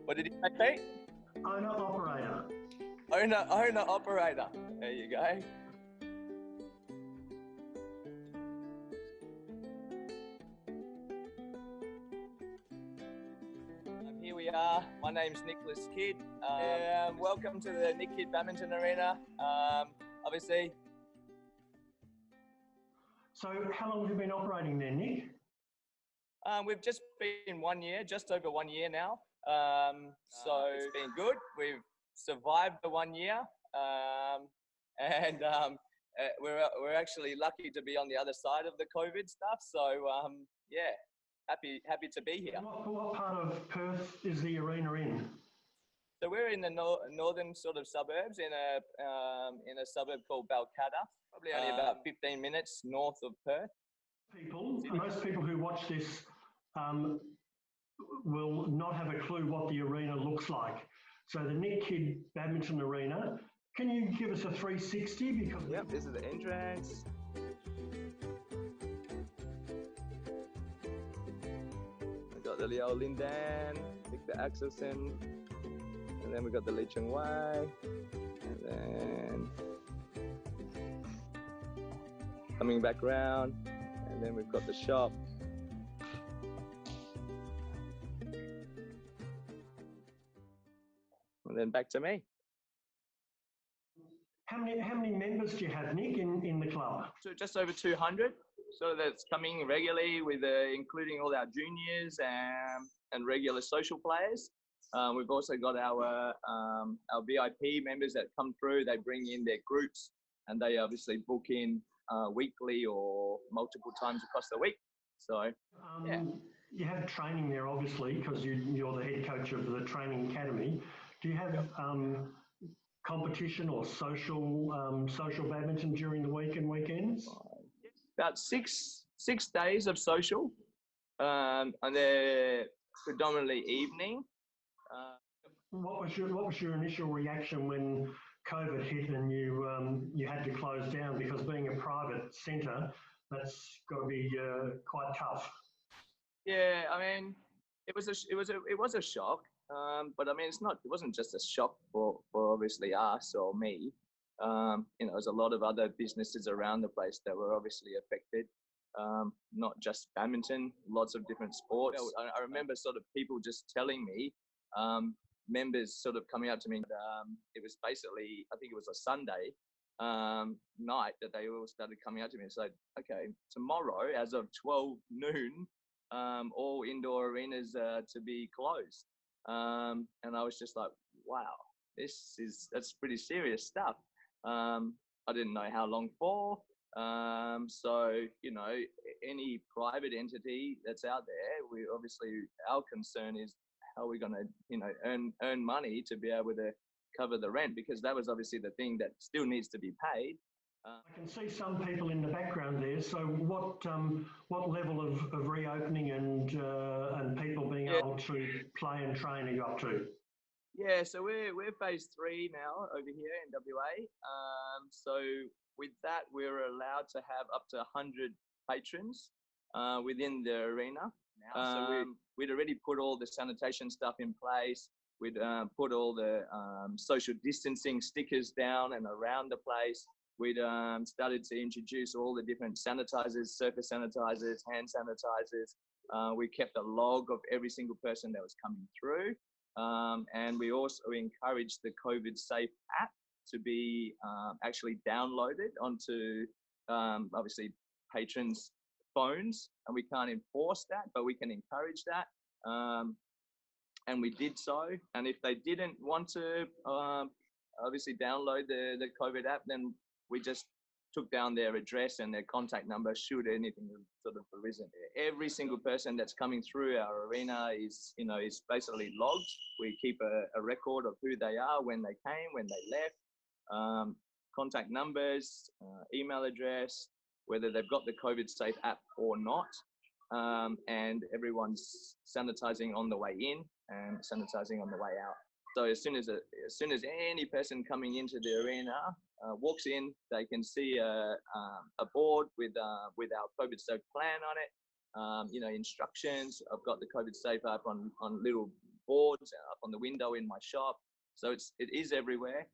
What did he say, Pete? Owner operator. Owner operator. There you go. Here we are. My name's Nicholas Kidd. Welcome to the Nick Kidd Badminton Arena. Obviously. So how long have you been operating there, Nick? We've just been 1 year, just over 1 year now. So it's been good. We've survived the 1 year, and we're actually lucky to be on the other side of the COVID stuff. So yeah, happy to be here. What part of Perth is the arena in? So we're in the northern sort of suburbs, in a suburb called Balcatta, probably only about 15 minutes north of Perth. Most people who watch this will not have a clue what the arena looks like. So the Nick Kidd Badminton Arena, can you give us a 360? Because yep, this is the entrance. We got the Liao Lindan, pick the access in, and then we got the Li Cheng Wei, and then coming back round, and then we've got the shop. And then back to me. How many members do you have, Nick, in the club? So just over 200. So that's coming regularly, with including all our juniors and regular social players. We've also got our VIP members that come through. They bring in their groups, and they obviously book in weekly or multiple times across the week. So yeah. You have training there, obviously, because you're the head coach of the training academy. Do you have competition or social badminton during the week and weekends? About six days of social, and they're predominantly evening. What was your initial reaction when COVID hit and you had to close down? Because being a private centre, that's got to be quite tough. Yeah, I mean, it was a shock. But I mean, it wasn't just a shock for obviously us or me. There's a lot of other businesses around the place that were obviously affected. Not just badminton, lots of different sports. I remember sort of people just telling me, members sort of coming up to me. It was basically, I think it was a Sunday night that they all started coming out to me and said, okay, tomorrow as of 12 noon, all indoor arenas to be closed. And I was just like, wow, that's pretty serious stuff. I didn't know how long for. So, any private entity that's out there, our concern is how we're going to, earn money to be able to cover the rent, because that was obviously the thing that still needs to be paid. I can see some people in the background there. So what level of reopening and people being able to play and train are you up to? Yeah, so we're phase 3 now over here in WA. So with that, we're allowed to have up to 100 patrons within the arena. So we'd already put all the sanitation stuff in place. We'd put all the social distancing stickers down and around the place. We'd started to introduce all the different sanitizers, surface sanitizers, hand sanitizers. We kept a log of every single person that was coming through. And we also encouraged the COVID Safe app to be actually downloaded onto, obviously, patrons' phones. And we can't enforce that, but we can encourage that. And we did so. And if they didn't want to, obviously, download the COVID app, then we just took down their address and their contact number should anything sort of arisen. Every single person that's coming through our arena is basically logged. We keep a record of who they are, when they came, when they left, contact numbers, email address, whether they've got the COVID Safe app or not. And everyone's sanitizing on the way in and sanitizing on the way out. So as soon as any person coming into the arena walks in, they can see a board with our COVID Safe plan on it. Instructions. I've got the COVID Safe app on little boards up on the window in my shop. So it is everywhere.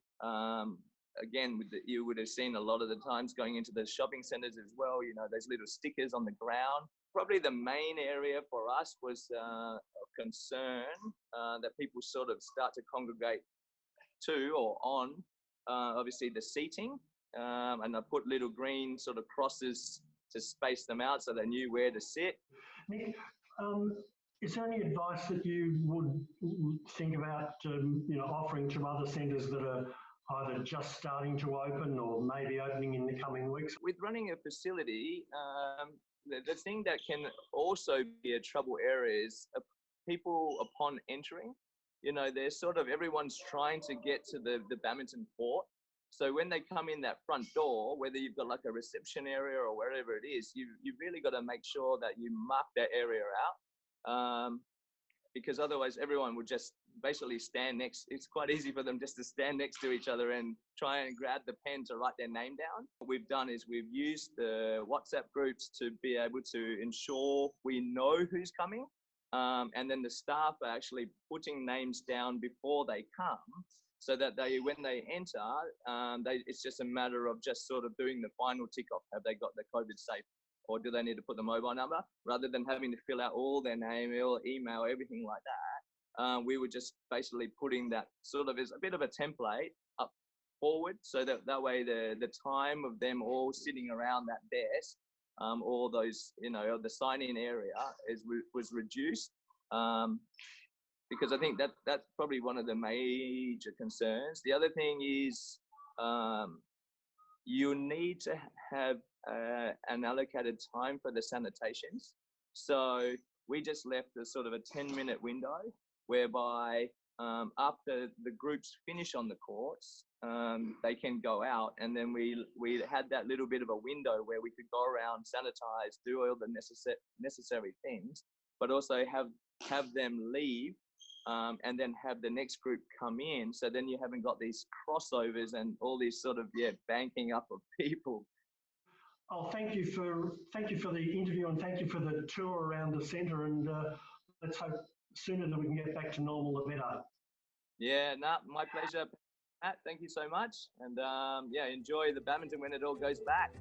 Again, you would have seen a lot of the times going into the shopping centres as well, you know, those little stickers on the ground. Probably the main area for us was of concern that people sort of start to congregate to or on, obviously the seating. And I put little green sort of crosses to space them out so they knew where to sit. Nick, is there any advice that you would think about, you know, offering to other centres that are either just starting to open or maybe opening in the coming weeks? With running a facility, the thing that can also be a trouble area is people upon entering, you know, they're sort of, everyone's trying to get to the badminton court. So when they come in that front door, whether you've got like a reception area or wherever it is, you've really got to make sure that you mark that area out. Because otherwise everyone would just basically stand next. It's quite easy for them just to stand next to each other and try and grab the pen to write their name down. What we've done is we've used the WhatsApp groups to be able to ensure we know who's coming. And then the staff are actually putting names down before they come, so that when they enter, it's just a matter of just sort of doing the final tick off. Have they got the COVID safe? Or do they need to put the mobile number? Rather than having to fill out all their name, email, everything like that, we were just basically putting that sort of as a bit of a template up forward, so that way the time of them all sitting around that desk, all those, you know, the sign-in area was reduced. Because I think that's probably one of the major concerns. The other thing is you need to have an allocated time for the sanitations. So we just left a sort of a 10-minute window whereby after the groups finish on the courts, they can go out, and then we had that little bit of a window where we could go around, sanitize, do all the necessary things, but also have them leave. And then have the next group come in, so then you haven't got these crossovers and all these sort of banking up of people. Oh, thank you for the interview, and thank you for the tour around the centre, and let's hope sooner that we can get back to normal the better. Yeah, no, my pleasure, Pat. Thank you so much, and enjoy the badminton when it all goes back.